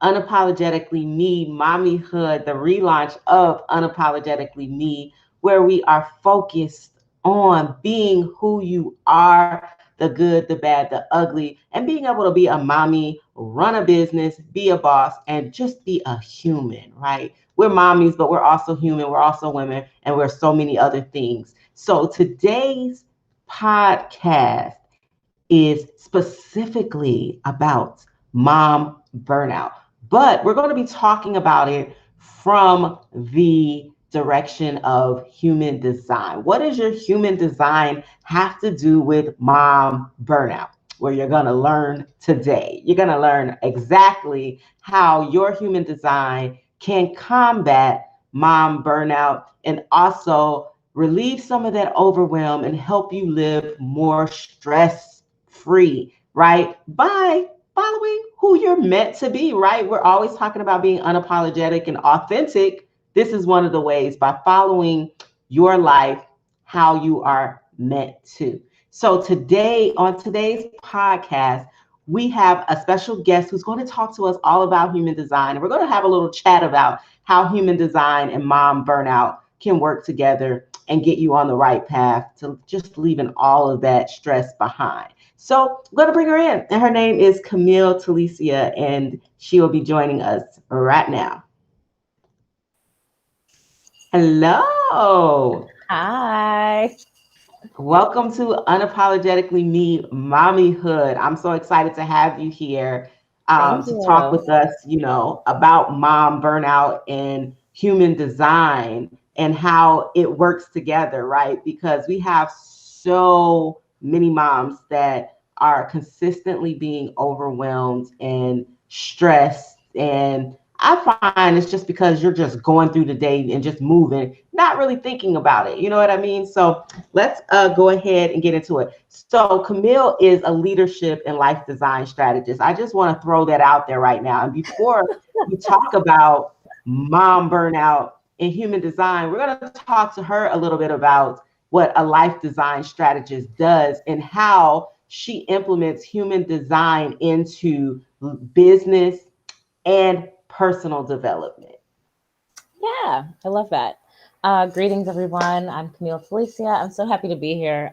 Unapologetically Me, Mommyhood, the relaunch of Unapologetically Me, where we are focused on being who you are, the good, the bad, the ugly, and being able to be a mommy, run a business, be a boss, and just be a human, right? We're mommies, but we're also human, we're also women, and we're so many other things. So today's podcast is specifically about mom burnout, but we're going to be talking about it from the direction of human design. What does your human design have to do with mom burnout? Where you're going to learn today. You're going to learn exactly how your human design can combat mom burnout and also relieve some of that overwhelm and help you live more stress free, right? By following who you're meant to be, right? We're always talking about being unapologetic and authentic. This is one of the ways by following your life how you are meant to. So today, on today's podcast, we have a special guest who's going to talk to us all about human design. And we're going to have a little chat about how human design and mom burnout can work together and get you on the right path to just leaving all of that stress behind. So I'm going to bring her in, and her name is Camille Telicia, and she will be joining us right now. Hello. Hi. Welcome to Unapologetically Me Mommyhood. I'm so excited to have you here Thank to talk you. with us, about mom burnout and human design and how it works together, right? Because we have so many moms that are consistently being overwhelmed and stressed. And I find it's just because you're just going through the day and just moving, not really thinking about it. You know what I mean? So let's go ahead and get into it. So Camille is a leadership and life design strategist. I just want to throw that out there right now. And before we talk about mom burnout and human design, we're going to talk to her a little bit about what a life design strategist does and how she implements human design into business and personal development. Yeah, I love that. Greetings, everyone. I'm Camille Telicia. I'm so happy to be here.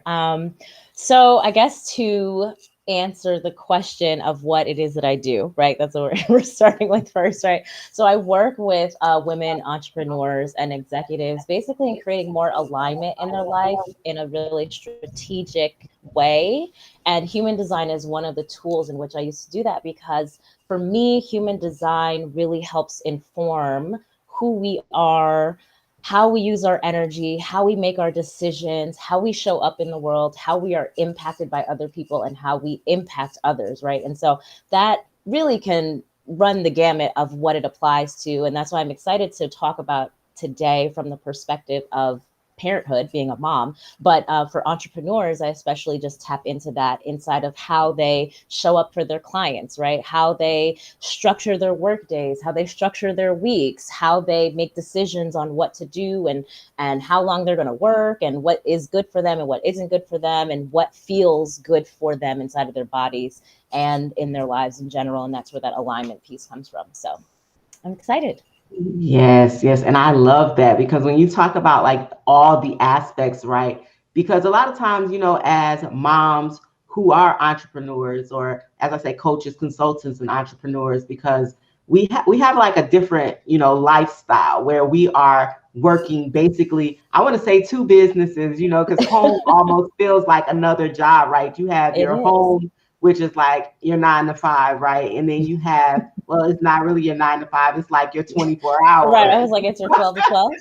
So, I guess to answer the question of what it is that I do, right? That's what we're starting with first, right? So, I work with women entrepreneurs and executives, basically in creating more alignment in their life in a really strategic way. And human design is one of the tools in which I used to do that because for me, human design really helps inform who we are, how we use our energy, how we make our decisions, how we show up in the world, how we are impacted by other people, and how we impact others, right? And so that really can run the gamut of what it applies to. And that's why I'm excited to talk about today from the perspective of parenthood, being a mom. But for entrepreneurs, I especially just tap into that inside of how they show up for their clients, right? How they structure their work days, how they structure their weeks, how they make decisions on what to do and how long they're going to work and what is good for them and what isn't good for them and what feels good for them inside of their bodies and in their lives in general. And that's where that alignment piece comes from. So I'm excited. Yes, yes. And I love that because when you talk about like all the aspects, right? Because a lot of times, as moms who are entrepreneurs, or as I say, coaches, consultants, and entrepreneurs, because we have like a different, lifestyle where we are working basically, I want to say two businesses, because home almost feels like another job, right? You have It your is. home, which is like your 9 to 5, right? And then you have, well, it's not really your 9 to 5, it's like your 24 Right. I hours. was like, it's your 12 to 12.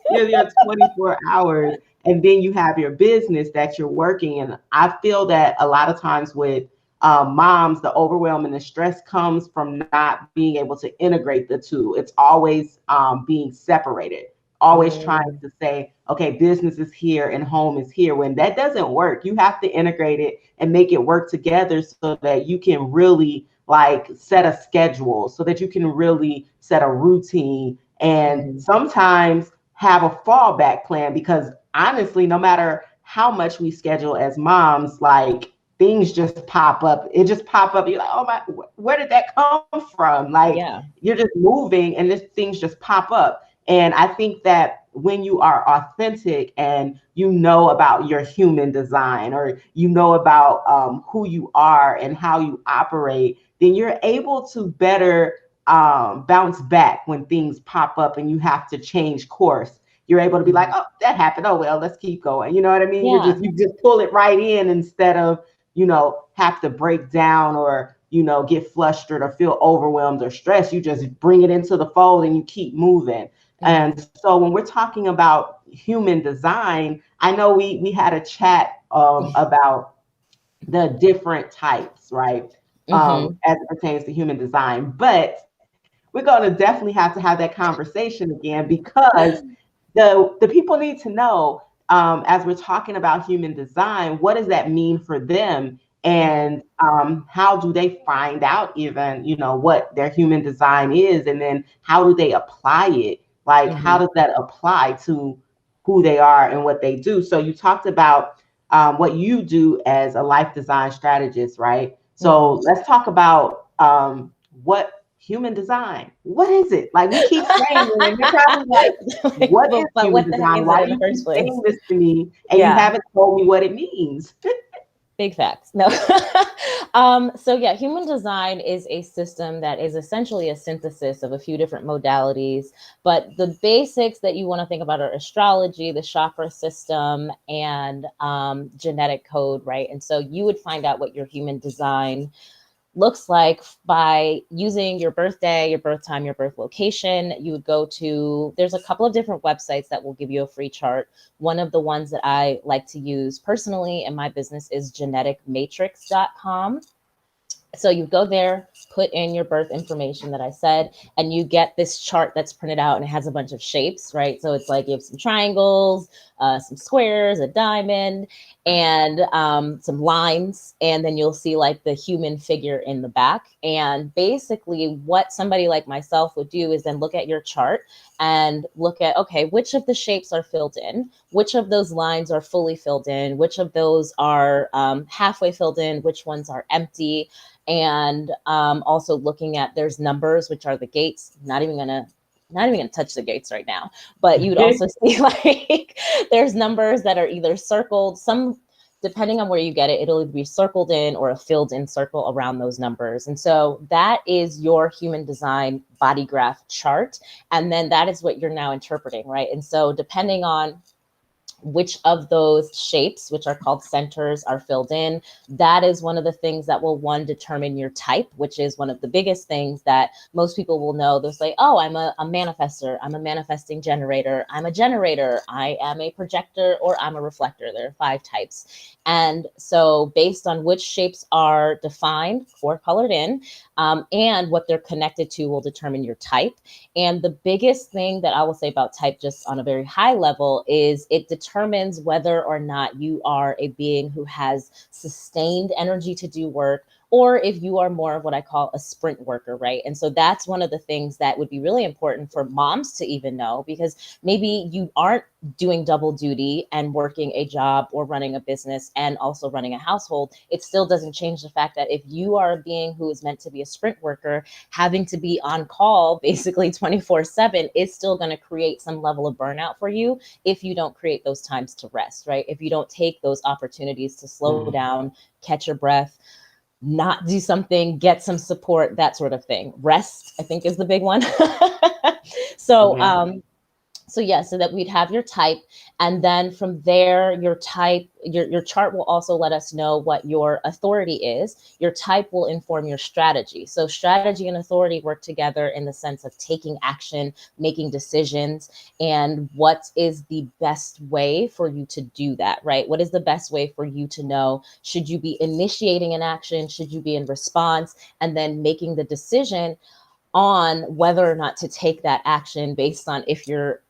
Your 24 hours. And then you have your business that you're working in. I feel that a lot of times with moms, the overwhelm and the stress comes from not being able to integrate the two. It's always being separated, always trying Mm, to say, okay, business is here and home is here. When that doesn't work, you have to integrate it and make it work together so that you can really like set a schedule, so that you can really set a routine and mm, sometimes have a fallback plan. Because honestly, no matter how much we schedule as moms, like things just pop up. It just pop up. You're like, oh my, where did that come from? Like Yeah. you're just moving and this things just pop up. And I think that when you are authentic and you know about your human design, or you know about who you are and how you operate, then you're able to better bounce back when things pop up and you have to change course. You're able to be like, Mhm. oh, that happened. Oh well, let's keep going. You know what I mean? Yeah. You just pull it right in instead of, have to break down, or, get flustered or feel overwhelmed or stressed. You just bring it into the fold and you keep moving. And Mhm. so when we're talking about human design, I know we had a chat about the different types, right? Mhm. As it pertains to human design. But we're going to definitely have to have that conversation again, because the people need to know, as we're talking about human design, what does that mean for them, Mhm. and how do they find out even, what their human design is, and then how do they apply it? Like, how Mhm. does that apply to who they are and what they do? So you talked about what you do as a life design strategist, right? So Mhm. let's talk about what human design. What is it? Like, we keep saying it, and you're probably like, Like, what is but human what the heck design? is it Why in do the you first keep place? saying this to me and you Yeah. haven't told me what it means? Big facts. No. So yeah, human design is a system that is essentially a synthesis of a few different modalities. But the basics that you want to think about are astrology, the chakra system, and genetic code, right? And so you would find out what your human design looks like by using your birthday, your birth time, your birth location. You would go to, there's a couple of different websites that will give you a free chart. One of the ones that I like to use personally in my business is geneticmatrix.com. So you go there, put in your birth information that I said, and you get this chart that's printed out, and it has a bunch of shapes, right? So it's like you have some triangles, some squares, a diamond, and some lines, and then you'll see like the human figure in the back. And basically, what somebody like myself would do is then look at your chart and look at, okay, which of the shapes are filled in, which of those lines are fully filled in, which of those are halfway filled in, which ones are empty, and also looking at, there's numbers, which are the gates. Not even gonna touch the gates right now, but you'd also see like there's numbers that are either circled, some depending on where you get it, it'll either be circled in or a filled in circle around those numbers. And so that is your human design body graph chart, and then that is what you're now interpreting, right? And so depending on which of those shapes, which are called centers, are filled in, that is one of the things that will, one, determine your type, which is one of the biggest things that most people will know. They'll say, oh, I'm a manifester, I'm a manifesting generator, I'm a generator, I am a projector, or I'm a reflector. There are 5 types. And so based on which shapes are defined or colored in, and what they're connected to will determine your type. And the biggest thing that I will say about type, just on a very high level, is it determines whether or not you are a being who has sustained energy to do work, or if you are more of what I call a sprint worker, right? And so that's one of the things that would be really important for moms to even know, because maybe you aren't doing double duty and working a job or running a business and also running a household. It still doesn't change the fact that if you are a being who is meant to be a sprint worker, having to be on call basically 24/7 is still going to create some level of burnout for you if you don't create those times to rest, right? If you don't take those opportunities to slow down, catch your breath, not do something, get some support, that sort of thing. Rest, I think, is the big one. so Mhm. so yeah, so that we'd have your type, and then from there, your type, your chart will also let us know what your authority is. Your type will inform your strategy. So strategy and authority work together in the sense of taking action, making decisions, and what is the best way for you to do that, right? What is the best way for you to know, should you be initiating an action, should you be in response, and then making the decision on whether or not to take that action based on, if you're,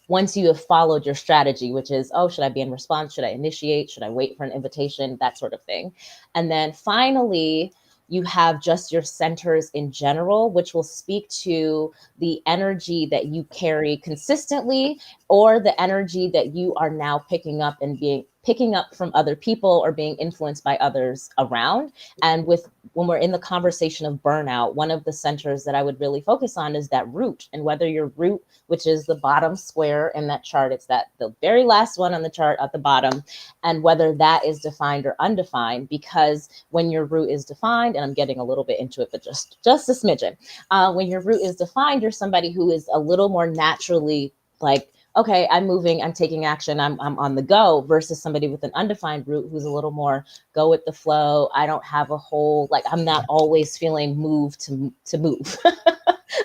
once you have followed your strategy, which is, oh, should I be in response? Should I initiate? Should I wait for an invitation? That sort of thing. And then finally, you have just your centers in general, which will speak to the energy that you carry consistently, or the energy that you are now picking up and being picking up from other people or being influenced by others around. And when we're in the conversation of burnout, one of the centers that I would really focus on is that root, and whether your root, which is the bottom square in that chart, it's that the very last one on the chart at the bottom, and whether that is defined or undefined. Because when your root is defined, and I'm getting a little bit into it, but just a smidgen, when your root is defined, you're somebody who is a little more naturally like, okay, I'm moving, I'm taking action, I'm on the go, versus somebody with an undefined root who's a little more go with the flow. I don't have a whole, like, I'm not always feeling moved to move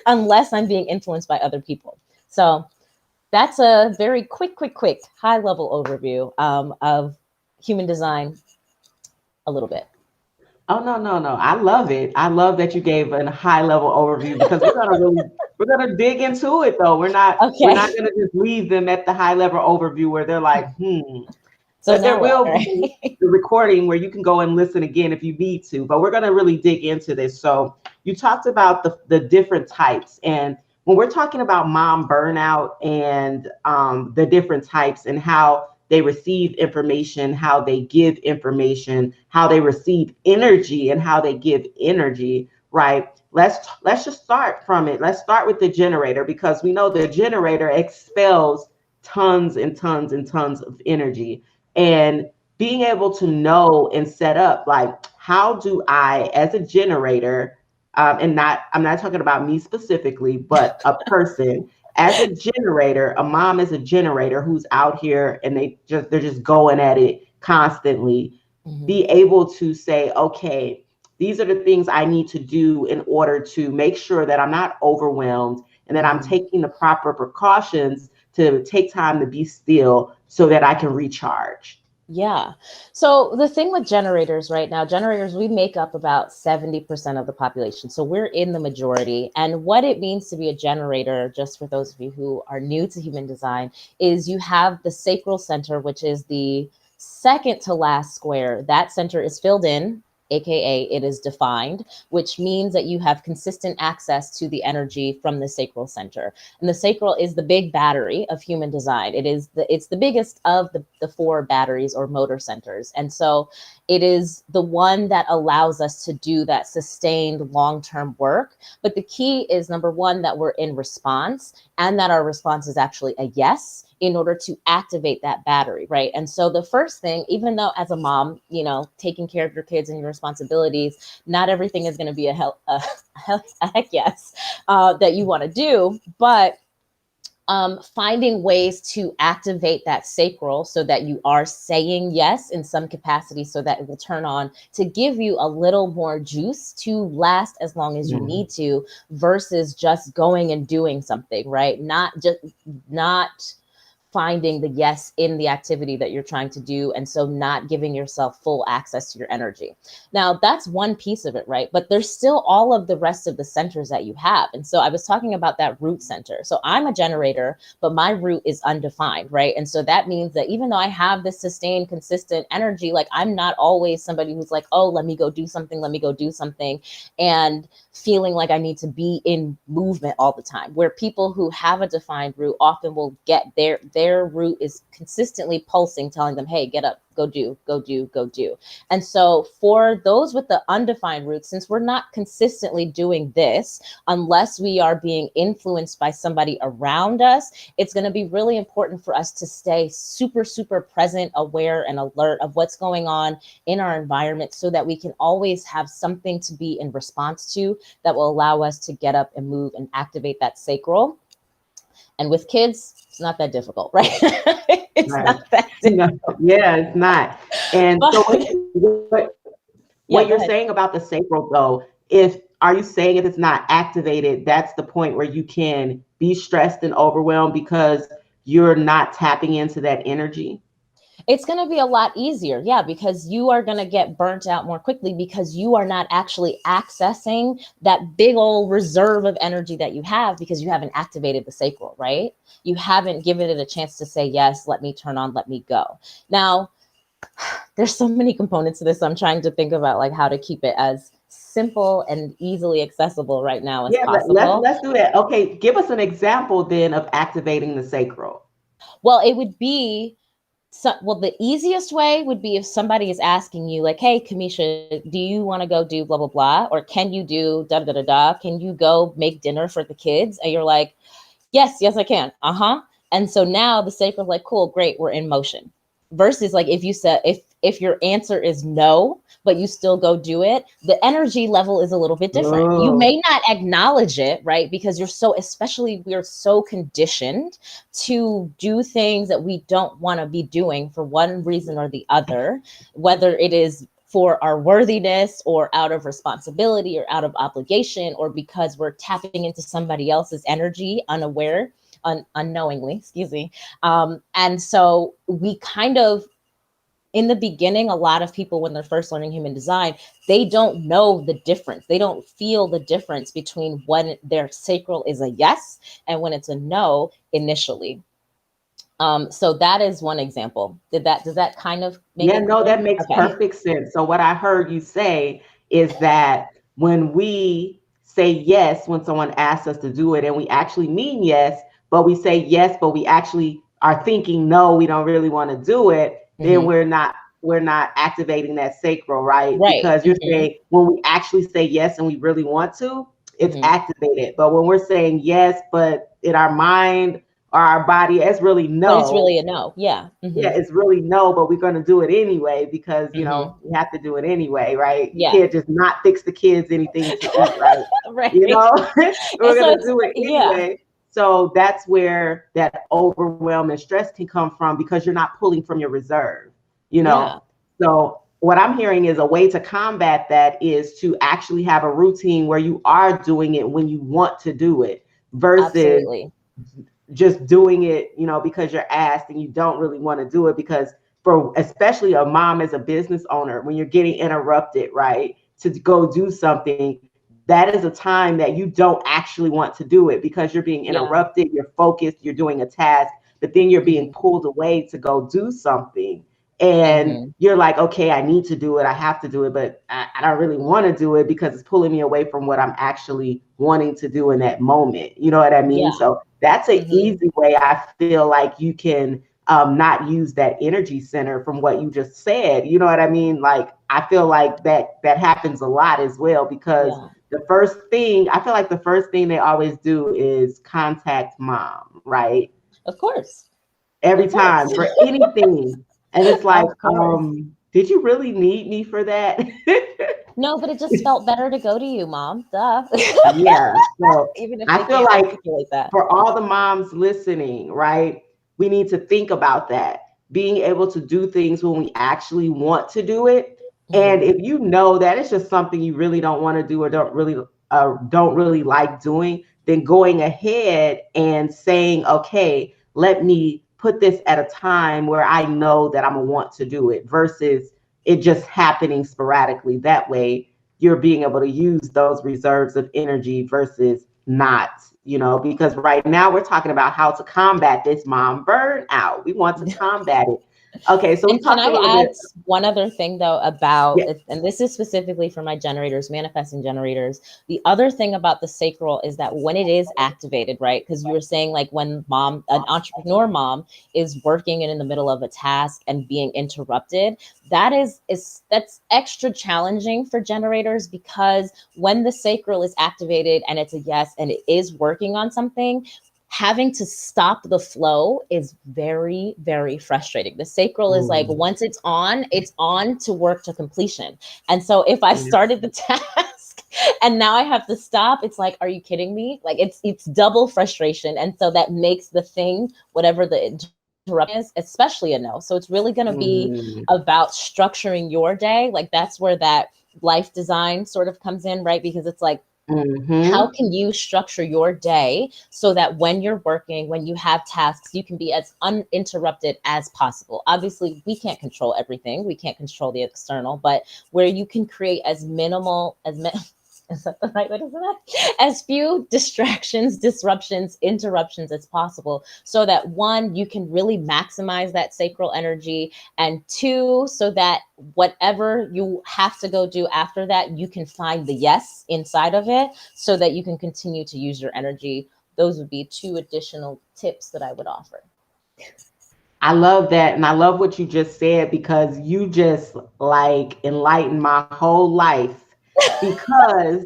unless I'm being influenced by other people. So that's a very quick high level overview of human design a little bit. Oh, no, no, no. I love it. I love that you gave a high level overview because we're gonna dig into it though. We're not Okay. gonna just leave them at the high level overview where they're like, hmm. So But there now what, will be right? the recording where you can go and listen again if you need to. But we're gonna really dig into this. So you talked about the different types, and when we're talking about mom burnout and the different types and how they receive information, how they give information, how they receive energy, and how they give energy, right? Let's just start from it. Let's start with the generator because we know the generator expels tons and tons and tons of energy. And being able to know and set up, like, how do I, as a generator, and I'm not talking about me specifically, but a person as a generator, a mom is a generator who's out here and they're just going at it constantly. Mhm. Be able to say, okay, these are the things I need to do in order to make sure that I'm not overwhelmed and that I'm Mhm. taking the proper precautions to take time to be still so that I can recharge. Yeah. So the thing with generators right now, generators, we make up about 70% of the population. So we're in the majority. And what it means to be a generator, just for those of you who are new to human design, is you have the sacral center, which is the second to last square. That center is filled in, aka it is defined, which means that you have consistent access to the energy from the sacral center. And the sacral is the big battery of human design. It's the biggest of the four batteries or motor centers. And so it is the one that allows us to do that sustained long-term work. But the key is, number one, that we're in response, and that our response is actually a yes, in order to activate that battery, right? And so the first thing, even though as a mom, taking care of your kids and your responsibilities, not everything is going to be a heck yes that you want to do, but finding ways to activate that sacral so that you are saying yes in some capacity, so that it will turn on to give you a little more juice to last as long as you Mhm. need to, versus just going and doing something, right? Not finding the yes in the activity that you're trying to do, and so not giving yourself full access to your energy. Now that's one piece of it, right? But there's still all of the rest of the centers that you have. And so I was talking about that root center. So I'm a generator, but my root is undefined, right? And so that means that even though I have this sustained consistent energy, like, I'm not always somebody who's like, oh, let me go do something, and feeling like I need to be in movement all the time. Where people who have a defined root often will get their root is consistently pulsing, telling them, hey, get up, go do, go do, go do. And so for those with the undefined root, since we're not consistently doing this, unless we are being influenced by somebody around us, it's going to be really important for us to stay super, super present, aware, and alert of what's going on in our environment, so that we can always have something to be in response to that will allow us to get up and move and activate that sacral. And with kids, it's not that difficult, right? It's Right. not that No, difficult. yeah, it's not. And so But what yeah, go you're ahead. saying about the sacral though, if are you saying if it's not activated, that's the point where you can be stressed and overwhelmed because you're not tapping into that energy? It's going to be a lot easier. Yeah, because you are going to get burnt out more quickly, because you are not actually accessing that big old reserve of energy that you have, because you haven't activated the sacral, right? You haven't given it a chance to say, yes, let me turn on, let me go. Now, there's so many components to this. I'm trying to think about like how to keep it as simple and easily accessible right now as Yeah, let's possible. let's do that. Okay, give us an example then of activating the sacral. Well, it would be So, well, the easiest way would be if somebody is asking you, like, "Hey, Kamisha, do you want to go do blah blah blah, or can you do da da da da? Can you go make dinner for the kids?" And you're like, "Yes, yes, I can." Uh-huh. And so now the sacred, like, cool, great, we're in motion. Versus like if you said if your answer is no, but you still go do it, the energy level is a little bit different. You Oh, may not acknowledge it, right? Because you're so, especially we're so conditioned to do things that we don't want to be doing for one reason or the other, whether it is for our worthiness or out of responsibility or out of obligation or because we're tapping into somebody else's energy unaware, unknowingly, excuse me. And so we kind of, in the beginning, a lot of people, when they're first learning human design, they don't know the difference. They don't feel the difference between when their sacral is a yes and when it's a no initially. So that is one example. Does that kind of make yeah, it no, clear? that makes Okay. perfect sense. So what I heard you say is that when we say yes, when someone asks us to do it, and we actually mean yes, but we say yes, but we actually are thinking no, we don't really want to do it, then Hmm. we're not activating that sacral, right? Right. Because you're Hmm. saying when we actually say yes and we really want to, it's Hmm. activated. But when we're saying yes, but in our mind or our body, it's really But it's no. really a no. Yeah. Yeah, Hmm. it's really no, but we're going to do it anyway because, Hmm. we have to do it anyway, right? You Yeah. can't just not fix the kids anything to eat, right? Right. You know, And we're so going to it's, do it yeah. anyway. So that's where that overwhelm and stress can come from because you're not pulling from your reserve, you know. Yeah. So what I'm hearing is a way to combat that is to actually have a routine where you are doing it when you want to do it versus Absolutely. just doing it, because you're asked and you don't really want to do it because for especially a mom as a business owner, when you're getting interrupted, right, to go do something, that is a time that you don't actually want to do it because you're being Yeah. interrupted, you're focused, you're doing a task, but then you're being Hmm. pulled away to go do something. And Hmm. you're like, okay, I need to do it. I have to do it, but I don't really want to do it because it's pulling me away from what I'm actually wanting to do in that moment. You know what I mean? Yeah. So that's an Hmm. easy way I feel like you can not use that energy center from what you just said. You know what I mean? Like I feel like that happens a lot as well because Yeah. the first thing I feel like the first thing they always do is contact mom, right? Of course. Every Of course. time for anything. And it's like, Of course. did you really need me for that? No, but it just felt better to go to you, mom. Duh. Yeah. So Even if I they feel can't like articulate that. for all the moms listening, right, we need to think about that. Being able to do things when we actually want to do it. And Hmm. if you know that it's just something you really don't want to do or don't really like doing, then going ahead and saying, okay, let me put this at a time where I know that I'm gonna want to do it versus it just happening sporadically. That way you're being able to use those reserves of energy versus not, because right now we're talking about how to combat this mom burnout. We want to combat it. Okay, so we And can talked a I little add bit. one other thing though about Yeah. it, and this is specifically for my generators, manifesting generators. The other thing about the sacral is that when it is activated, right? Because you were saying like when mom, an entrepreneur mom, is working and in the middle of a task and being interrupted, that's extra challenging for generators because when the sacral is activated and it's a yes and it is working on something, having to stop the flow is very, very frustrating. The sacral is like, Mm, once it's on to work to completion. And so if I yeah. started the task and now I have to stop, it's like, are you kidding me? Like it's double frustration. And so that makes the thing, whatever the interruption is, especially a no. So it's really going to be Mm, about structuring your day. Like that's where that life design sort of comes in, right? Because it's like, how mm-hmm. can you structure your day so that when you're working, when you have tasks, you can be as uninterrupted as possible? Obviously, we can't control everything. We can't control the external, but where you can create as minimal is that the right way to say that? As few distractions, disruptions, interruptions as possible, so that one, you can really maximize that sacral energy, and two, so that whatever you have to go do after that, you can find the yes inside of it so that you can continue to use your energy. Those would be two additional tips that I would offer. I love that. And I love what you just said because you just like enlightened my whole life. Because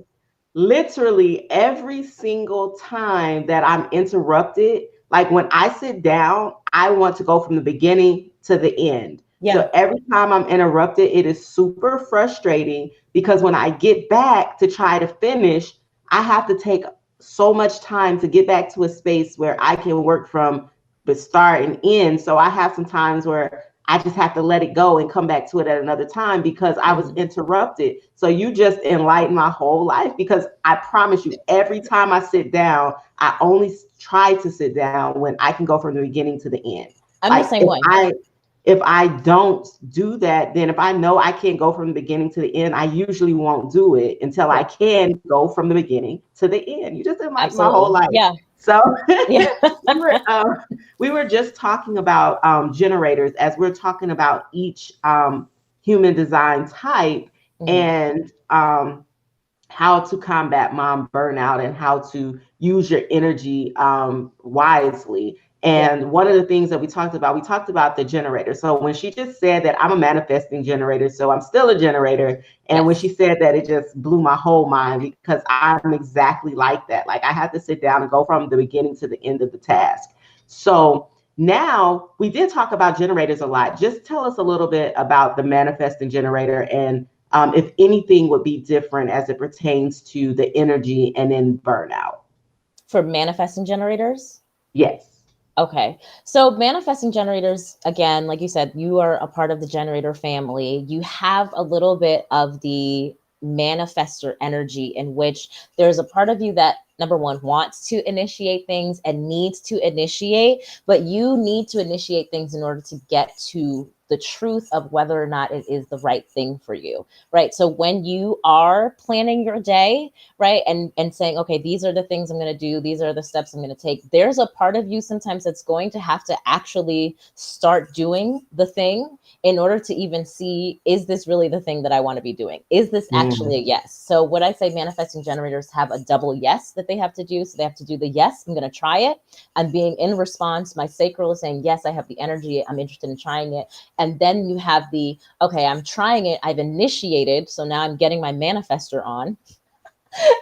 literally every single time that I'm interrupted, like when I sit down, I want to go from the beginning to the end. Yeah. So every time I'm interrupted, it is super frustrating because when I get back to try to finish, I have to take so much time to get back to a space where I can work from the start and end. So I have some times where I just have to let it go and come back to it at another time because I was Mhm. interrupted. So you just enlightened my whole life because I promise you, every time I sit down, I only try to sit down when I can go from the beginning to the end. I'm the Like same way. if I don't do that, then if I know I can't go from the beginning to the end, I usually won't do it until I Yeah, can go from the beginning to the end. You just enlightened my whole absolutely. life. Yeah. So Yeah. we were we were just talking about generators as we're talking about each human design type Mhm. and how to combat mom burnout and how to use your energy wisely. Yeah. And one of the things that we talked about the generator. So when she just said that I'm a manifesting generator, so I'm still a generator. And when she Yes. said that, it just blew my whole mind because I'm exactly like that. Like I have to sit down and go from the beginning to the end of the task. So now we did talk about generators a lot. Just tell us a little bit about the manifesting generator and if anything would be different as it pertains to the energy and then burnout. For manifesting generators. Yes. Okay. So manifesting generators, again, like you said, you are a part of the generator family. You have a little bit of the manifestor energy in which there's a part of you that number one wants to initiate things and needs to initiate, but you need to initiate things in order to get to the truth of whether or not it is the right thing for you, right? So when you are planning your day, right, and saying, okay, these are the things I'm going to do, these are the steps I'm going to take, there's a part of you sometimes that's going to have to actually start doing the thing in order to even see, is this really the thing that I want to be doing? Is this actually a Mm. yes? So what I say, manifesting generators have a double yes that they have to do. So they have to do the yes, I'm going to try it. I'm being in response. My sacral is saying, yes, I have the energy. I'm interested in trying it. And then you have the, okay, I'm trying it. I've initiated. So now I'm getting my manifestor on.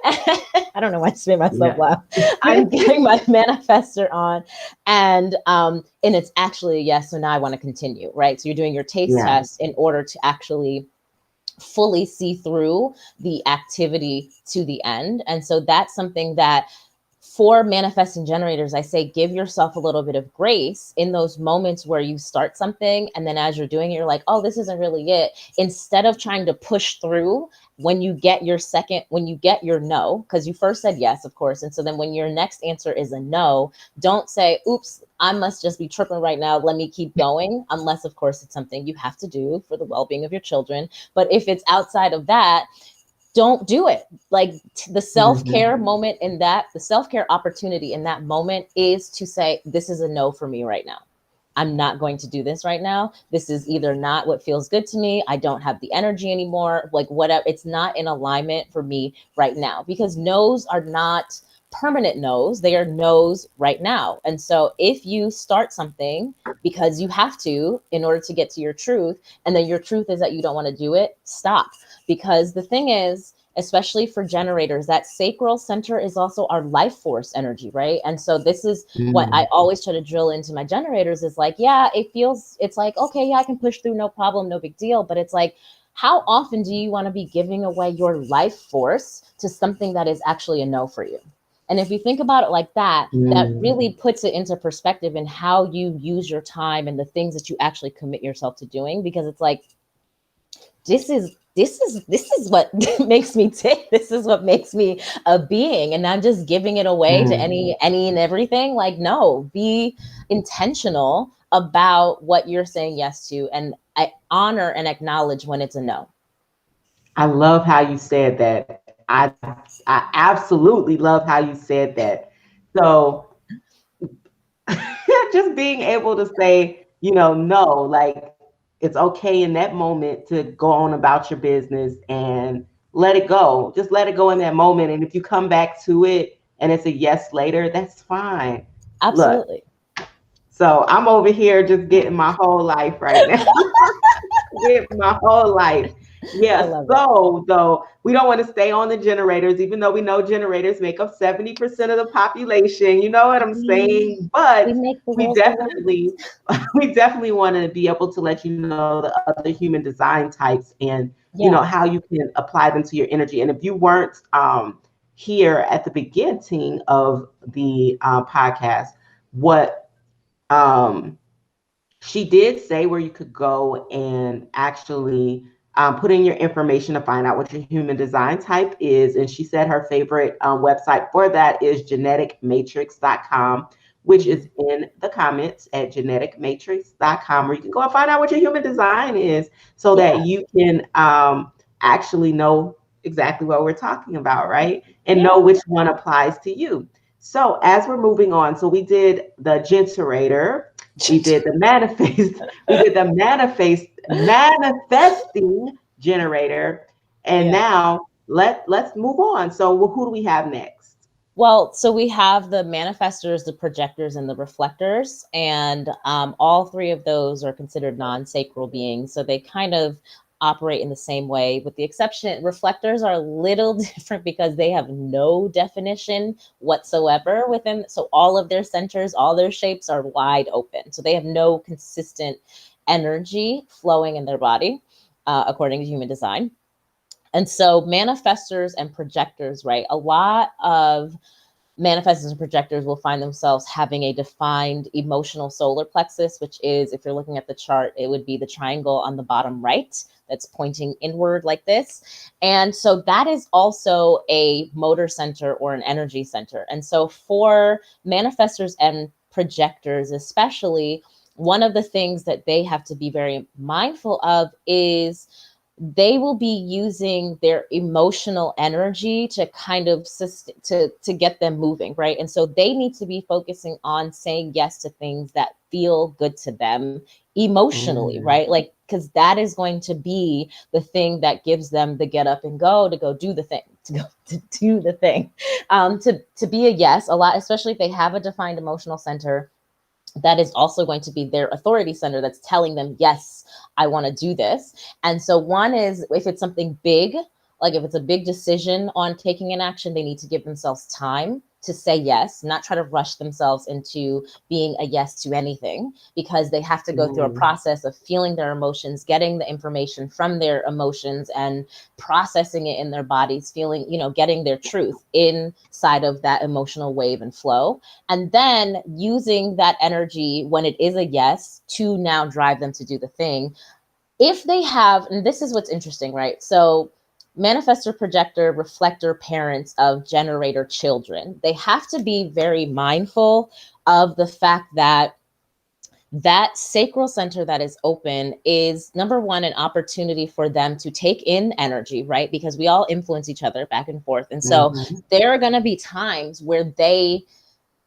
I don't know why I just made myself Yeah. laugh. I'm getting my manifestor on, and it's actually a yes. So now I want to continue, right? So you're doing your taste Yeah. test in order to actually fully see through the activity to the end. And so that's something that for manifesting generators, I say give yourself a little bit of grace in those moments where you start something and then as you're doing it, you're like, oh, this isn't really it. Instead of trying to push through, when you get your second, when you get your no, because you first said yes, of course. And so then when your next answer is a no, don't say, oops, I must just be tripping right now. Let me keep going. Unless, of course, it's something you have to do for the well being of your children. But if it's outside of that, don't do it. Like the self-care Mhm. moment in that, the self-care opportunity in that moment is to say, this is a no for me right now. I'm not going to do this right now. This is either not what feels good to me. I don't have the energy anymore. Like whatever, it's not in alignment for me right now because no's are not permanent no's. They are no's right now. And so if you start something because you have to in order to get to your truth, and then your truth is that you don't want to do it, stop. Because the thing is, especially for generators, that sacral center is also our life force energy, right? And so this is what I Mm. always try to drill into my generators is like, yeah, it feels, it's like, okay, yeah, I can push through, no problem, no big deal. But it's like, how often do you want to be giving away your life force to something that is actually a no for you? And if you think about it like that, that Mm. really puts it into perspective in how you use your time and the things that you actually commit yourself to doing. Because it's like, this is what makes me tick. This is what makes me a being, and not just giving it away to Mm. any and everything. Like, no, be intentional about what you're saying yes to, and I honor and acknowledge when it's a no. I love how you said that. I absolutely love how you said that. So just being able to say, no, like it's okay in that moment to go on about your business and let it go. Just let it go in that moment. And if you come back to it and it's a yes later, that's fine. Look, Absolutely. So I'm over here just getting my whole life right now. Getting my whole life. I Yeah. love it. So though we don't want to stay on the generators, even though we know generators make up 70% of the population. You know what I'm We saying? we But make the we world go round. definitely we definitely want to be able to let you know the other human design types and how Yeah. you can apply them to your energy. And if you weren't here at the beginning of the podcast, what um, she did say where you could go and actually put in your information to find out what your human design type is. And she said her favorite website for that is geneticmatrix.com, which Mhm. is in the comments at geneticmatrix.com, where you can go and find out what your human design is so that Yeah. you can actually know exactly what we're talking about, right? And know Yeah. which one applies to you. So as we're moving on, so we did the generator, we did the manifest, we did the manifesting generator, and Yeah. now let's move on. So who do we have next? Well, so we have the manifestors, the projectors, and the reflectors, and all three of those are considered non-sacral beings. So they kind of operate in the same way, with the exception reflectors are a little different because they have no definition whatsoever within. So all of their centers, all their shapes are wide open. So they have no consistent energy flowing in their body, according to human design. And so manifestors and projectors, right? A lot of manifestors and projectors will find themselves having a defined emotional solar plexus, which is, if you're looking at the chart, it would be the triangle on the bottom right that's pointing inward like this. And so that is also a motor center or an energy center. And so for manifestors and projectors, especially, one of the things that they have to be very mindful of is they will be using their emotional energy to kind of to get them moving, right? And so they need to be focusing on saying yes to things that feel good to them emotionally, Mm, right? Like, because that is going to be the thing that gives them the get up and go to go do the thing, to go to do the thing, to be a yes. A lot, especially if they have a defined emotional center, that is also going to be their authority center that's telling them, yes, I want to do this. And so one is, if it's something big, like if it's a big decision on taking an action, they need to give themselves time to say yes, not try to rush themselves into being a yes to anything, because they have to go through a mm, process of feeling their emotions, getting the information from their emotions, and processing it in their bodies, feeling, getting their truth inside of that emotional wave and flow, and then using that energy when it is a yes to now drive them to do the thing. If they have, and this is what's interesting, right? So manifestor, projector, reflector parents of generator children, they have to be very mindful of the fact that that sacral center that is open is, number one, an opportunity for them to take in energy, right? Because we all influence each other back and forth. And so mhm, there are going to be times where they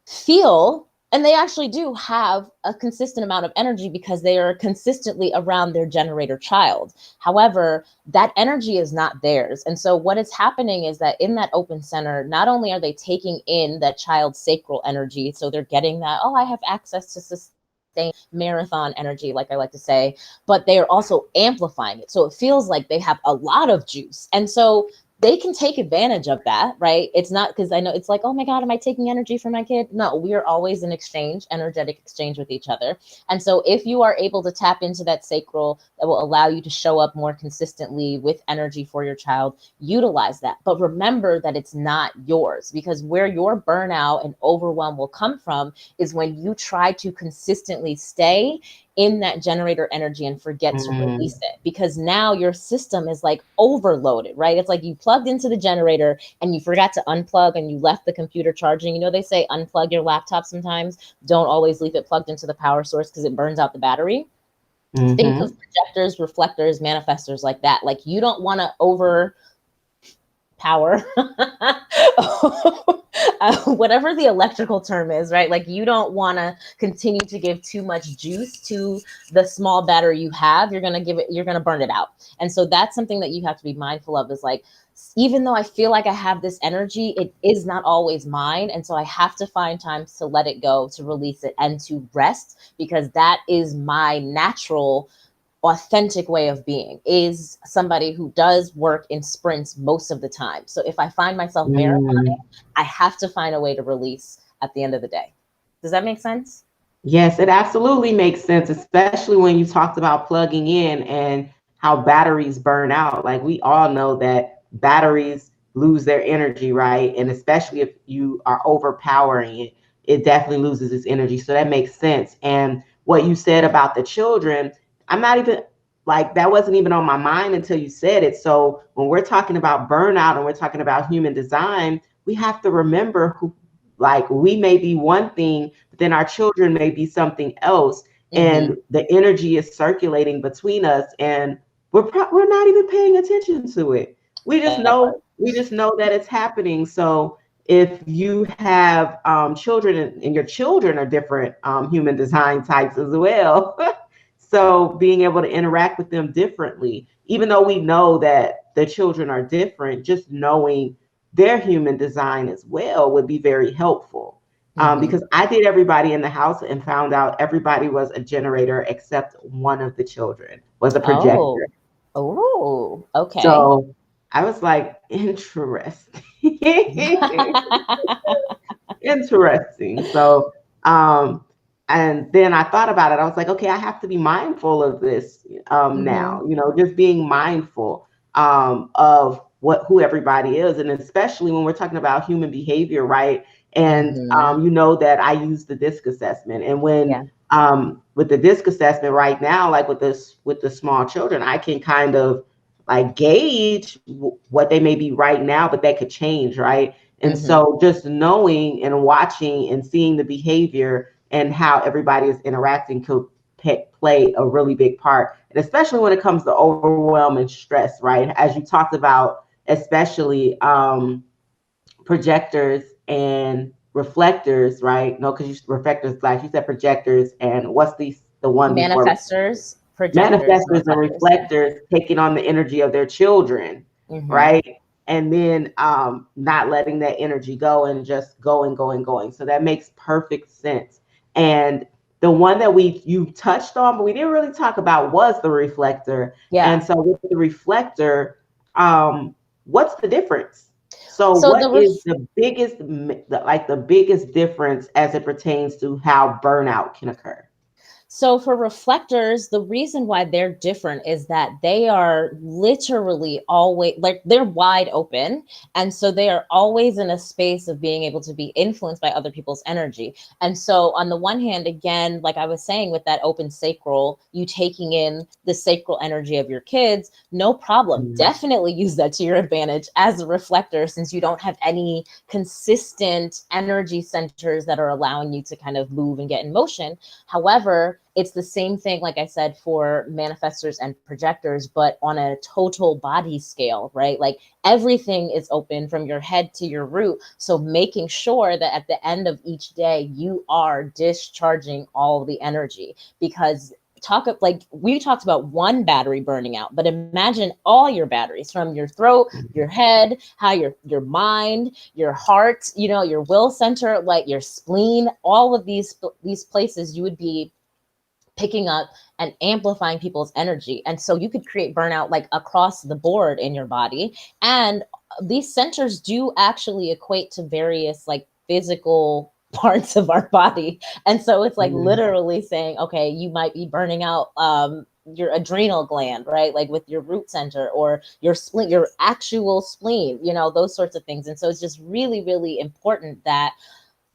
feel, and they actually do have a consistent amount of energy because they are consistently around their generator child. However, that energy is not theirs. And so what is happening is that in that open center, not only are they taking in that child's sacral energy, so they're getting that, oh, I have access to sustain marathon energy, like I like to say, but they are also amplifying it. So it feels like they have a lot of juice. And so they can take advantage of that, right? It's not, because I know it's like, oh my God, am I taking energy from my kid? No, we are always in exchange, energetic exchange with each other. And so if you are able to tap into that sacral that will allow you to show up more consistently with energy for your child, utilize that. But remember that it's not yours, because where your burnout and overwhelm will come from is when you try to consistently stay in that generator energy and forget to mm, release it, because now your system is like overloaded, right? It's like you plugged into the generator and you forgot to unplug and you left the computer charging. They say unplug your laptop sometimes. Don't always leave it plugged into the power source because it burns out the battery. Think of mhm, projectors, reflectors, manifestors like that. Like, you don't want to overpower whatever the electrical term is, right? Like you don't want to continue to give too much juice to the small battery you have. You're going to burn it out. And so that's something that you have to be mindful of, is like, even though I feel like I have this energy, it is not always mine. And so I have to find times to let it go, to release it, and to rest, because that is my natural authentic way of being, is somebody who does work in sprints most of the time. So if I find myself marathoning, Mm. I have to find a way to release at the end of the day. Does that make sense? Yes, it absolutely makes sense, especially when you talked about plugging in and how batteries burn out. Like we all know that batteries lose their energy, right? And especially if you are overpowering it, it definitely loses its energy. So that makes sense. And what you said about the children, I'm not even like that wasn't even on my mind until you said it. So when we're talking about burnout and we're talking about human design, we have to remember who, like, we may be one thing, but then our children may be something else, Mm-hmm. and the energy is circulating between us, and we're not even paying attention to it. That part. We just know that it's happening. So if you have children, and your children are different human design types as well, so being able to interact with them differently, even though we know that the children are different, just knowing their human design as well would be very helpful. Mm-hmm. Because I did everybody in the house and found out everybody was a generator except one of the children was a projector. Oh. Oh, okay. So I was like, interesting. Interesting. So, and then I thought about it. I was like, okay, I have to be mindful of this Mm-hmm. now. Just being mindful of who everybody is, and especially when we're talking about human behavior, right? And Mm-hmm. you know that I use the DISC assessment, and when Yeah. with the DISC assessment right now, like with the small children, I can kind of like gauge what they may be right now, but that could change, right? And Mm-hmm. so just knowing and watching and seeing the behavior and how everybody is interacting could play a really big part. And especially when it comes to overwhelm and stress, right? As you talked about, especially projectors and reflectors, right? No, because you reflectors, like you said, projectors, and what's the one before Manifestors, projectors, and manifestors and reflectors. Yeah. reflectors taking on the energy of their children, Mm-hmm. right? And then not letting that energy go and just going, going, going. So that makes perfect sense. And the one that you touched on, but we didn't really talk about, was the reflector. And Yeah. so with the reflector, what's the difference? So So what the is ref- the biggest difference as it pertains to how burnout can occur? So for reflectors, the reason why they're different is that they are literally always, like, they're wide open. And so they are always in a space of being able to be influenced by other people's energy. And so on the one hand, again, like I was saying, with that open sacral, you taking in the sacral energy of your kids, no problem. Mm. Definitely use that to your advantage as a reflector, since you don't have any consistent energy centers that are allowing you to kind of move and get in motion. However, it's the same thing, like I said, for manifestors and projectors, but on a total body scale, right? Like everything is open from your head to your root. So making sure that at the end of each day, you are discharging all the energy, because like we talked about one battery burning out, but imagine all your batteries, from your throat, your head, how your mind, your heart, your will center, like your spleen, all of these places you would be picking up and amplifying people's energy. And so you could create burnout like across the board in your body. And these centers do actually equate to various like physical parts of our body. And so it's like Mm. literally saying, okay, you might be burning out your adrenal gland, right? Like with your root center, or your spleen, your actual spleen, those sorts of things. And so it's just really, really important that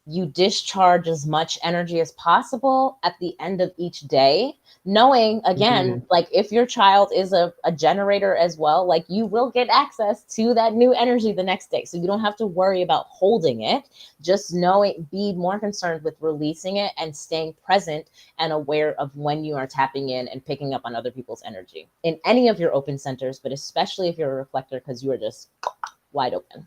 you discharge as much energy as possible at the end of each day, knowing, again, Mhm. like if your child is a generator as well, like you will get access to that new energy the next day, so you don't have to worry about holding it. Just knowing, be more concerned with releasing it and staying present and aware of when you are tapping in and picking up on other people's energy in any of your open centers, but especially if you're a reflector, because you are just wide open.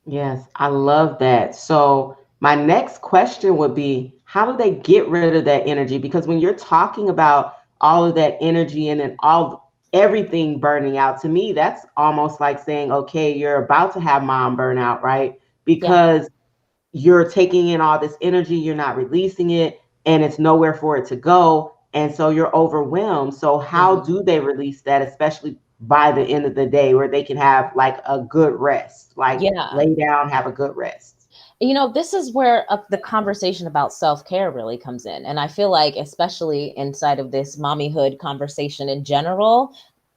Yes, I love that. So, my next question would be, how do they get rid of that energy? Because when you're talking about all of that energy and then everything burning out, to me, that's almost like saying, okay, you're about to have mom burnout, right? Yeah. Because you're taking in all this energy, you're not releasing it, and it's nowhere for it to go. And so you're overwhelmed. So, how Mhm. do they release that, especially by the end of the day, where they can have like a good rest, like Yeah. lay down, have a good rest? This is where the conversation about self-care really comes in. And I feel like, especially inside of this mommyhood conversation in general,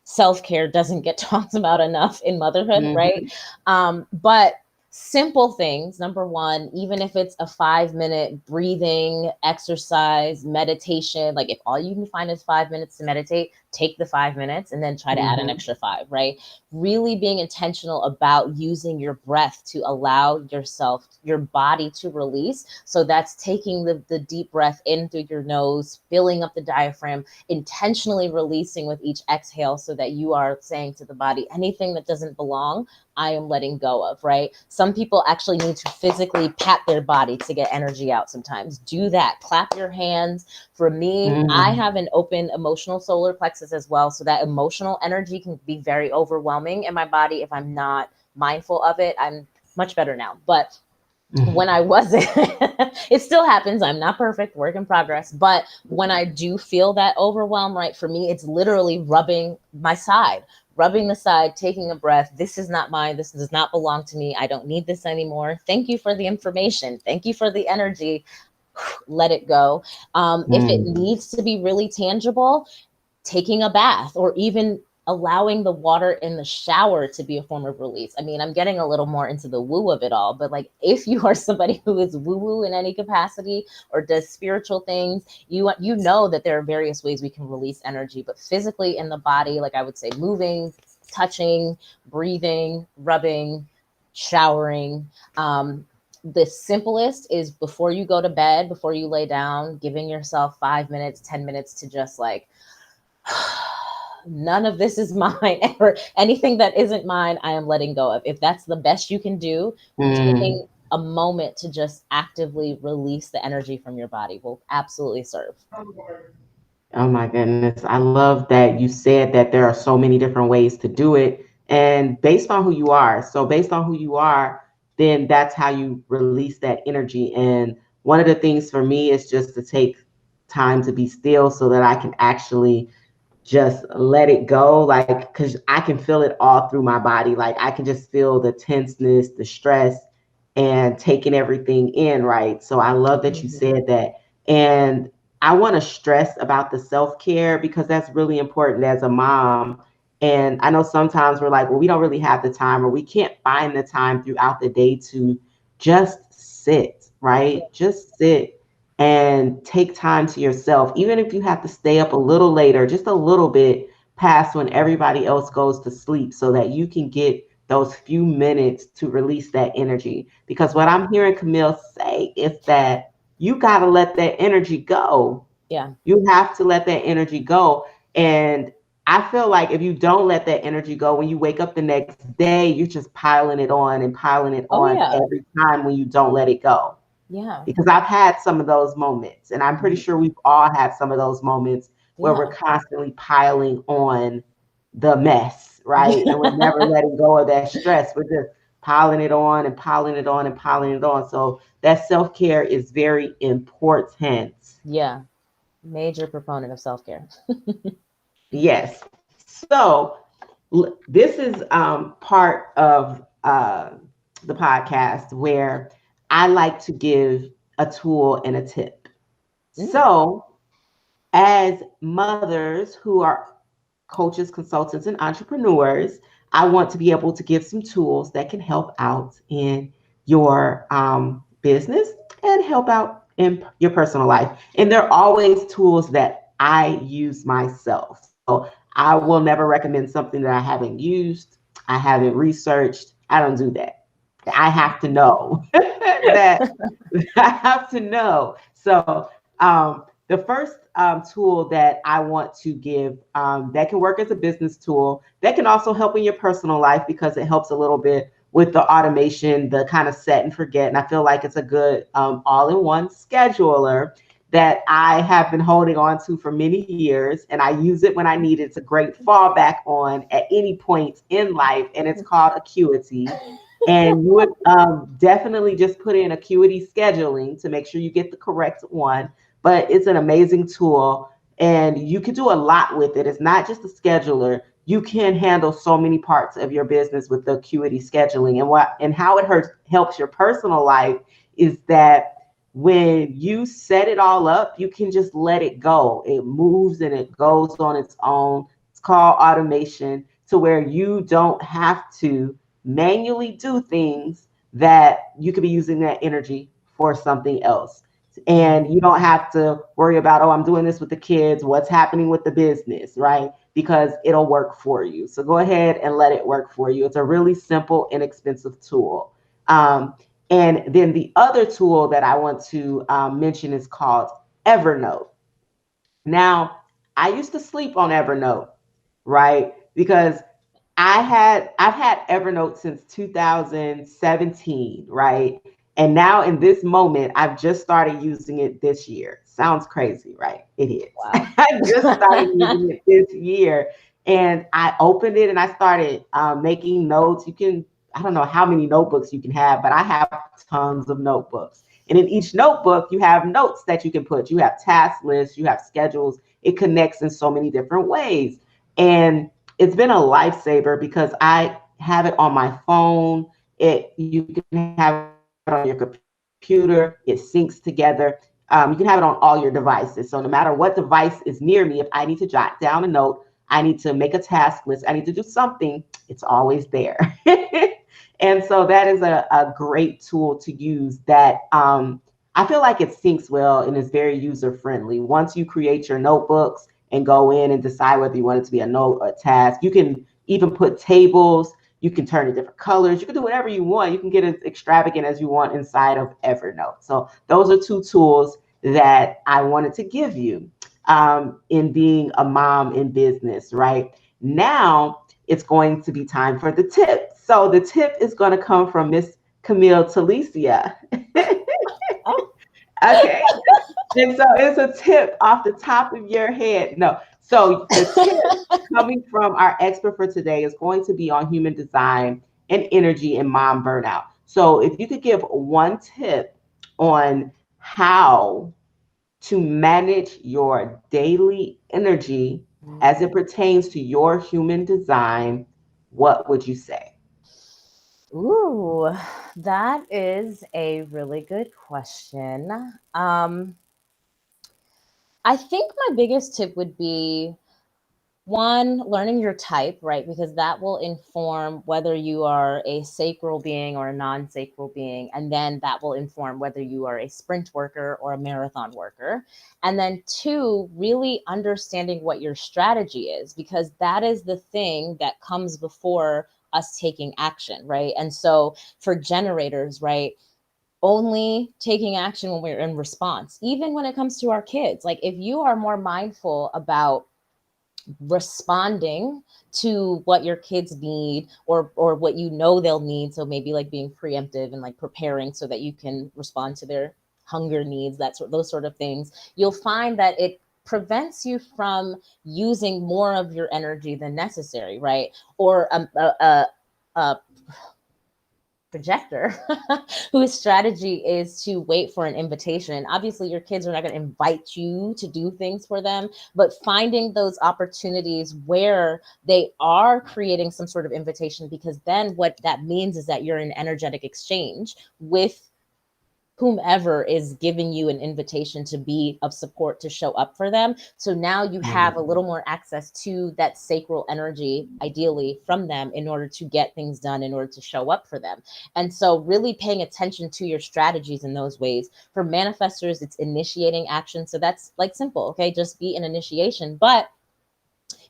self-care doesn't get talked about enough in motherhood, right? Hmm. But simple things, number one, even if it's a 5 minute breathing exercise, meditation, like if all you can find is 5 minutes to meditate, take the 5 minutes and then try to add an Hmm. extra five, right? Really being intentional about using your breath to allow yourself, your body to release. So that's taking the deep breath in through your nose, filling up the diaphragm, intentionally releasing with each exhale so that you are saying to the body, anything that doesn't belong, I am letting go of, right? Some people actually need to physically pat their body to get energy out sometimes. Do that. Clap your hands. For me, I Hmm. have an open emotional solar plexus as well. So that emotional energy can be very overwhelming in my body if I'm not mindful of it. I'm much better now. But when I wasn't, it still happens. I'm not perfect, work in progress. But when I do feel that overwhelm, right, for me, it's literally rubbing my side, rubbing the side, taking a breath. This is not mine. This does not belong to me. I don't need this anymore. Thank you for the information. Thank you for the energy. Let it go. If it Hmm. needs to be really tangible, taking a bath or even allowing the water in the shower to be a form of release. I mean, I'm getting a little more into the woo of it all, but like if you are somebody who is woo woo in any capacity or does spiritual things, you know that there are various ways we can release energy, but physically in the body, like I would say moving, touching, breathing, rubbing, showering. The simplest is before you go to bed, before you lay down, giving yourself 5 minutes, 10 minutes to just like none of this is mine or anything that isn't mine I am letting go of. If that's the best you can do, Hmm. taking a moment to just actively release the energy from your body will absolutely serve. Oh my goodness. I love that you said that there are so many different ways to do it. And based on who you are. So, based on who you are, then that's how you release that energy. And one of the things for me is just to take time to be still so that I can actually just let it go, like, because I can feel it all through my body. Like, I can just feel the tenseness, the stress, and taking everything in, right? So I love that you Mhm. said that. And I want to stress about the self-care because that's really important as a mom. And I know sometimes we're like, well, we don't really have the time, or we can't find the time throughout the day to just sit, right? Just sit and take time to yourself, even if you have to stay up a little later, just a little bit past when everybody else goes to sleep, so that you can get those few minutes to release that energy. Because what I'm hearing Camille say is that you got to let that energy go. Yeah. You have to let that energy go. And I feel like if you don't let that energy go, when you wake up the next day, you're just piling it on and piling it Oh on yeah. every time when you don't let it go, Yeah. because I've had some of those moments, and I'm pretty Mhm. sure we've all had some of those moments where we're Yeah. constantly piling on the mess, right? And we're never Yeah. letting go of that stress. We're just piling it on and piling it on and piling it on. So that self-care is very important. Yeah. Major proponent of self-care. Yes. So this is part of the podcast where I like to give a tool and a tip. Mm. So, as mothers who are coaches, consultants, and entrepreneurs, I want to be able to give some tools that can help out in your business and help out in your personal life. And they're always tools that I use myself. So I will never recommend something that I haven't used, I haven't researched. I don't do that. I have to know that. I have to know. So, the first tool that I want to give, that can work as a business tool, that can also help in your personal life because it helps a little bit with the automation, the kind of set and forget. And I feel like it's a good all-in-one scheduler that I have been holding on to for many years. And I use it when I need it. It's a great fallback on at any point in life. And it's called Acuity. And you would definitely just put in Acuity scheduling to make sure you get the correct one. But it's an amazing tool and you can do a lot with it. It's not just a scheduler. You can handle so many parts of your business with the Acuity scheduling. And how it helps your personal life is that when you set it all up, you can just let it go. It moves and it goes on its own. It's called automation, to where you don't have to manually do things that you could be using that energy for something else. And you don't have to worry about, oh, I'm doing this with the kids, what's happening with the business, right? Because it'll work for you. So go ahead and let it work for you. It's a really simple, inexpensive tool. And then the other tool that I want to mention is called Evernote. Now, I used to sleep on Evernote, right? Because I've had Evernote since 2017, right? And now in this moment, I've just started using it this year. Sounds crazy, right? It is. Wow. I just started using it this year, and I opened it and I started making notes. I don't know how many notebooks you can have, but I have tons of notebooks. And in each notebook, you have notes that you can put. You have task lists, you have schedules. It connects in so many different ways. And it's been a lifesaver because I have it on my phone. You can have it on your computer. It syncs together. You can have it on all your devices. So no matter what device is near me, if I need to jot down a note, I need to make a task list, I need to do something, it's always there. And so that is a great tool to use that I feel like it syncs well and is very user friendly. Once you create your notebooks and go in and decide whether you want it to be a note or a task, you can even put tables, you can turn it different colors, you can do whatever you want. You can get as extravagant as you want inside of Evernote. So those are two tools that I wanted to give you in being a mom in business, right? Now it's going to be time for the tip. So the tip is going to come from Miss Camille Telicia. Oh, Okay. And so it's a tip off the top of your head. No. So the tip coming from our expert for today is going to be on human design and energy and mom burnout. So if you could give one tip on how to manage your daily energy as it pertains to your human design, what would you say? ooh, that is a really good question. Um, I think my biggest tip would be one, learning your type, right? Because that will inform whether you are a sacral being or a non sacral being. And then that will inform whether you are a sprint worker or a marathon worker. And then two, really understanding what your strategy is, because that is the thing that comes before us taking action, right? And so for generators, right? Only taking action when we're in response, even when it comes to our kids. Like if you are more mindful about responding to what your kids need or what you know they'll need, so maybe like being preemptive and like preparing so that you can respond to their hunger needs, those sort of things, you'll find that it prevents you from using more of your energy than necessary, right? Or a projector whose strategy is to wait for an invitation. Obviously, your kids are not going to invite you to do things for them, but finding those opportunities where they are creating some sort of invitation, because then what that means is that you're in energetic exchange with whomever is giving you an invitation to be of support, to show up for them. So now you have a little more access to that sacral energy, ideally from them, in order to get things done, in order to show up for them. And so really paying attention to your strategies in those ways. For manifestors, it's initiating action. So that's like simple, okay? Just be an initiation, but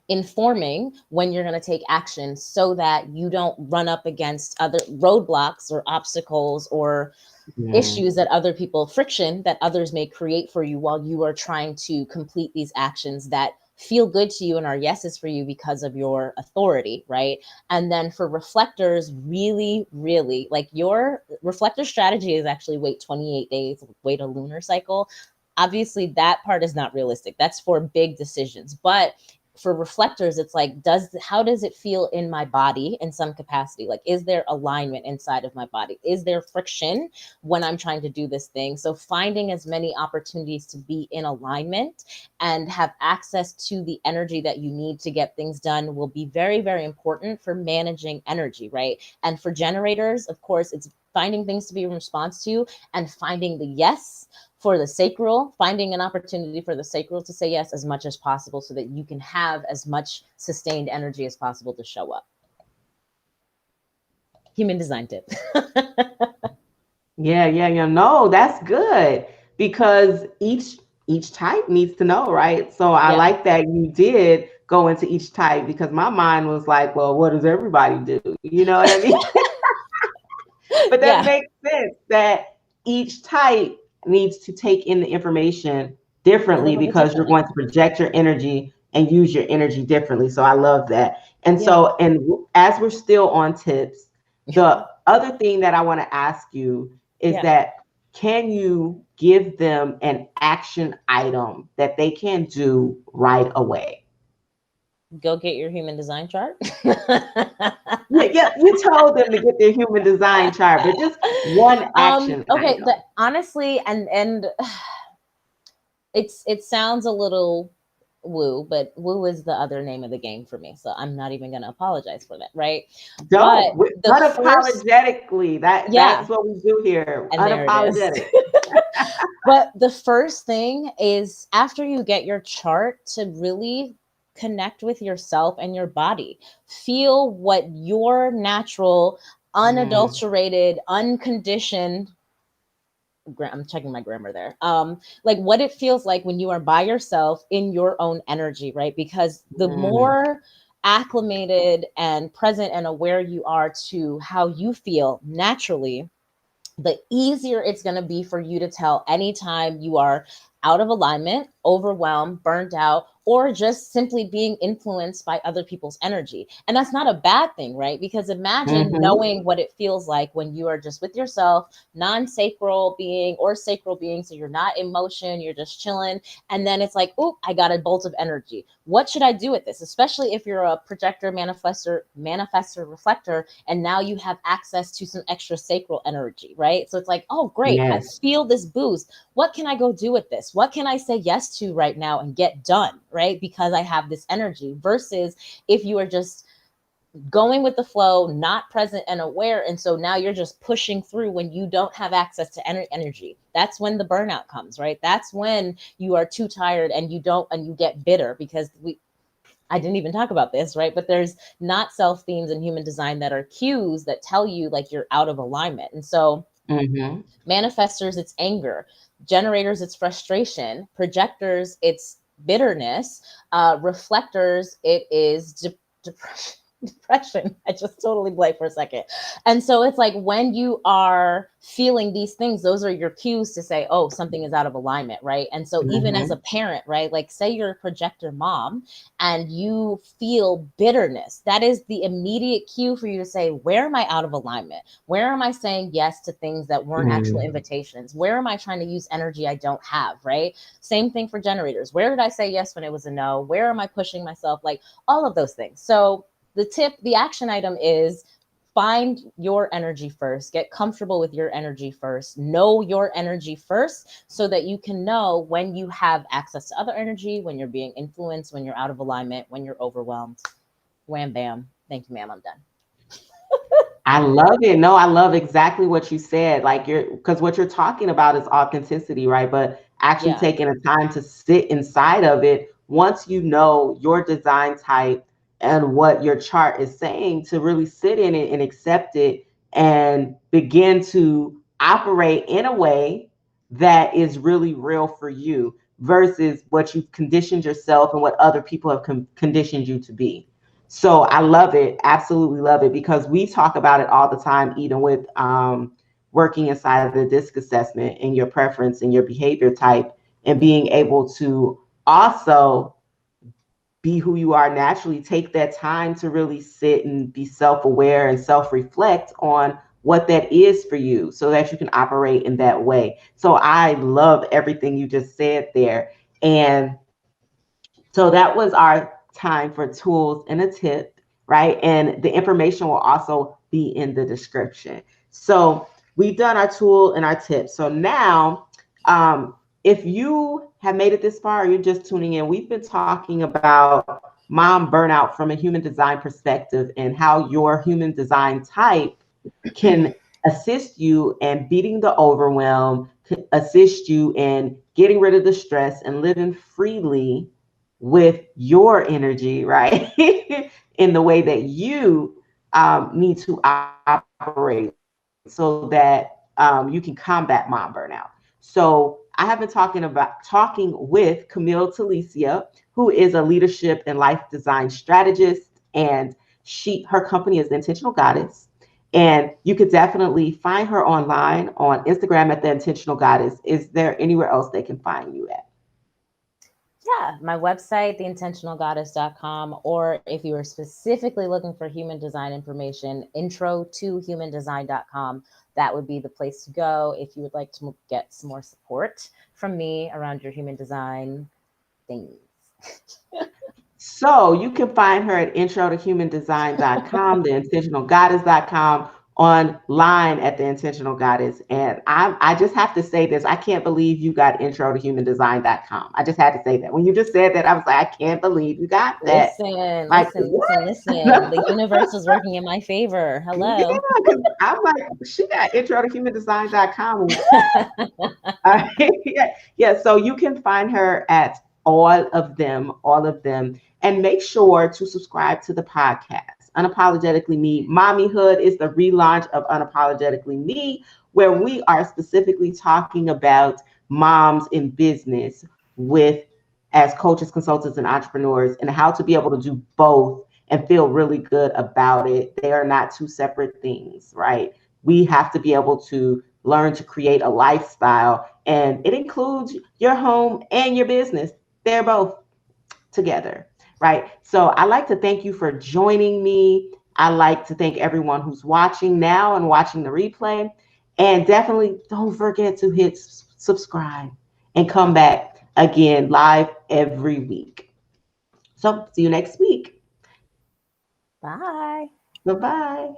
informing when you're going to take action so that you don't run up against other roadblocks or obstacles or Yeah. issues that other people, friction that others may create for you while you are trying to complete these actions that feel good to you and are yeses for you because of your authority, right? And then for reflectors, really, really, like your reflector strategy is actually wait 28 days, wait a lunar cycle. Obviously, that part is not realistic. That's for big decisions. But for reflectors, it's like, how does it feel in my body in some capacity? Like, is there alignment inside of my body? Is there friction when I'm trying to do this thing? So finding as many opportunities to be in alignment and have access to the energy that you need to get things done will be very, very important for managing energy, right? And for generators, of course, it's finding things to be in response to and finding the yes for the sacral, finding an opportunity for the sacral to say yes as much as possible so that you can have as much sustained energy as possible to show up. Human design tip. Yeah. No, that's good because each type needs to know, right? So I Yeah. like that you did go into each type because my mind was like, well, what does everybody do? You know what I mean? But that Yeah. makes sense that each type needs to take in the information A differently little bit because you're differently. going to project your energy and use your energy differently. So I love that. And Yeah. so, and as we're still on tips, the other thing that I want to ask you is Yeah. that can you give them an action item that they can do right away? Go get your human design chart. Yeah, you told them to get their human design chart, but just one action Okay, item. honestly, and it sounds a little woo, but woo is the other name of the game for me. So I'm not even gonna apologize for that, right? But Don't the first, unapologetically. yeah, That's what we do here. and there it is. Unapologetic. But the first thing is after you get your chart to really connect with yourself and your body. Feel what your natural, Mm, unadulterated, unconditioned, I'm checking my grammar there. Like what it feels like when you are by yourself in your own energy, right? Because the mm, more acclimated and present and aware you are to how you feel naturally, the easier it's going to be for you to tell anytime you are out of alignment, overwhelmed, burnt out, or just simply being influenced by other people's energy. And that's not a bad thing, right? Because imagine mm-hmm. knowing what it feels like when you are just with yourself, non-sacral being or sacral being. So you're not in motion, you're just chilling. And then it's like, oh, I got a bolt of energy. What should I do with this? Especially if you're a projector, manifestor, reflector, and now you have access to some extra sacral energy, right? So it's like, oh, great. I Yes. feel this boost. What can I go do with this? What can I say yes to right now and get done, right? Because I have this energy versus if you are just going with the flow, not present and aware. And so now you're just pushing through when you don't have access to energy. That's when the burnout comes, right? That's when you are too tired and you get bitter because I didn't even talk about this, right? But there's not self themes in human design that are cues that tell you like you're out of alignment. And so Mm-hmm. manifestors, it's anger. Generators, it's frustration. Projectors, it's bitterness. Reflectors, it is depression. Depression. I just totally blanked for a second. And so it's like when you are feeling these things, those are your cues to say, oh, something is out of alignment, right? And so even as Mm-hmm. a parent, right, like say you're a projector mom and you feel bitterness, that is the immediate cue for you to say, where am I out of alignment? Where am I saying yes to things that weren't actual Mm. invitations? Where am I trying to use energy I don't have, right? Same thing for generators. Where did I say yes when it was a no? Where am I pushing myself? Like all of those things. So the action item is find your energy first, get comfortable with your energy first, know your energy first so that you can know when you have access to other energy, when you're being influenced, when you're out of alignment, when you're overwhelmed. Wham bam. Thank you, ma'am. I'm done. I love it. No, I love exactly what you said. Like because what you're talking about is authenticity, right? But actually Yeah. taking the time to sit inside of it once you know your design type and what your chart is saying to really sit in it and accept it and begin to operate in a way that is really real for you versus what you've conditioned yourself and what other people have conditioned you to be. So I love it, absolutely love it, because we talk about it all the time, even with working inside of the DISC assessment and your preference and your behavior type, and being able to also be who you are naturally, take that time to really sit and be self-aware and self-reflect on what that is for you so that you can operate in that way. So I love everything you just said there. And so that was our time for tools and a tip, right? And the information will also be in the description. So we've done our tool and our tip. So now, if you have made it this far, you're just tuning in, we've been talking about mom burnout from a human design perspective and how your human design type can assist you in beating the overwhelm, assist you in getting rid of the stress and living freely with your energy, right? In the way that you need to operate so that you can combat mom burnout. So I have been talking with Camille Telicia, who is a leadership and life design strategist, and her company is the Intentional Goddess. And you could definitely find her online on Instagram at the Intentional Goddess. Is there anywhere else they can find you at? Yeah, my website, theintentionalgoddess.com, or if you are specifically looking for human design information, intro to humandesign.com. That would be the place to go if you would like to get some more support from me around your human design things. So you can find her at intro-to-human-design.com, theintentionalgoddess.com, online at the Intentional Goddess. And I just have to say this. I can't believe you got intro-to-human-design.com. I just had to say that. When you just said that, I was like, I can't believe you got that. Listen, Like, listen, listen, what? listen. The universe is working in my favor. Yeah, Hello. because I'm like, she got intro-to-human-design.com. What? Yeah, yeah. So you can find her at all of them, and make sure to subscribe to the podcast. Unapologetically Me, Mommyhood is the relaunch of Unapologetically Me, where we are specifically talking about moms in business with as coaches, consultants, and entrepreneurs, and how to be able to do both and feel really good about it. They are not two separate things, right? We have to be able to learn to create a lifestyle, and it includes your home and your business. They're both together, right? So I like to thank you for joining me. I like to thank everyone who's watching now and watching the replay. And definitely don't forget to hit subscribe and come back again live every week. So see you next week. Bye. Bye-bye.